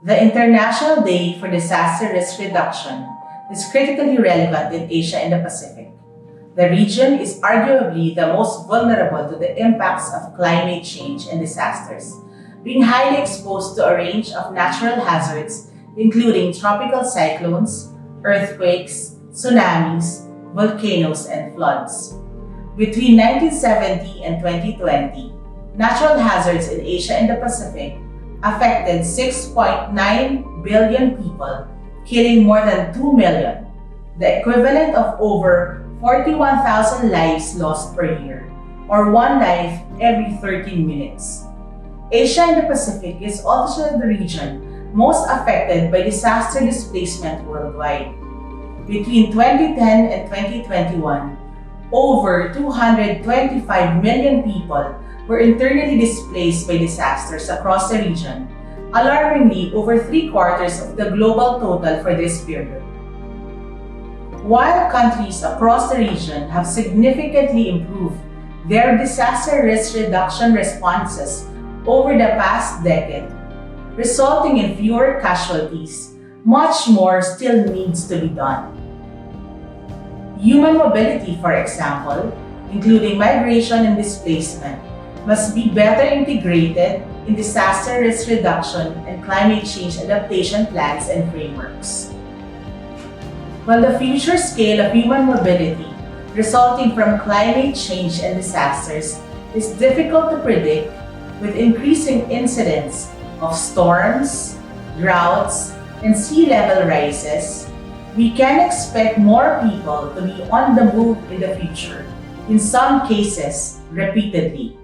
The International Day for Disaster Risk Reduction is critically relevant in Asia and the Pacific. The region is arguably the most vulnerable to the impacts of climate change and disasters, being highly exposed to a range of natural hazards including tropical cyclones, earthquakes, tsunamis, volcanoes, and floods. Between 1970 and 2020, natural hazards in Asia and the Pacific affected 6.9 billion people, killing more than 2 million, the equivalent of over 41,000 lives lost per year, or one life every 13 minutes. Asia and the Pacific is also the region most affected by disaster displacement worldwide. Between 2010 and 2021, over 225 million people were internally displaced by disasters across the region, alarmingly over 3/4 of the global total for this period. While countries across the region have significantly improved their disaster risk reduction responses over the past decade, resulting in fewer casualties, much more still needs to be done. Human mobility, for example, including migration and displacement, must be better integrated in disaster risk reduction and climate change adaptation plans and frameworks. While the future scale of human mobility resulting from climate change and disasters is difficult to predict, with increasing incidents of storms, droughts, and sea level rises, we can expect more people to be on the move in the future, in some cases, repeatedly.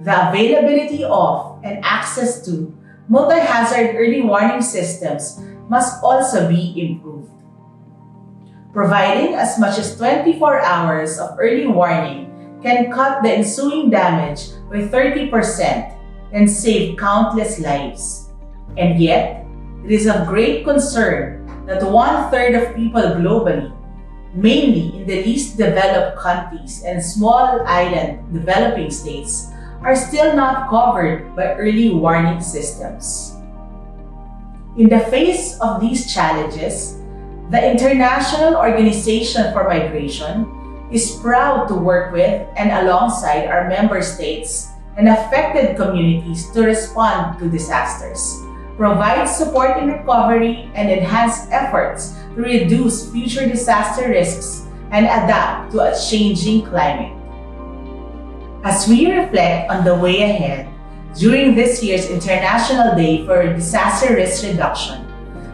The availability of and access to multi-hazard early warning systems must also be improved. Providing as much as 24 hours of early warning can cut the ensuing damage by 30% and save countless lives. And yet, it is of great concern that 1/3 of people globally, mainly in the least developed countries and small island developing states, are still not covered by early warning systems. In the face of these challenges, the International Organization for Migration is proud to work with and alongside our member states and affected communities to respond to disasters, provide support in recovery, and enhance efforts to reduce future disaster risks and adapt to a changing climate. As we reflect on the way ahead during this year's International Day for Disaster Risk Reduction,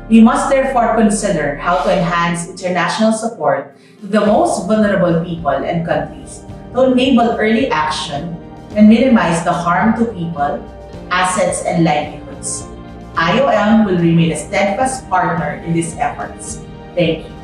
we must therefore consider how to enhance international support to the most vulnerable people and countries to enable early action and minimize the harm to people, assets, and livelihoods. IOM will remain a steadfast partner in these efforts. Thank you.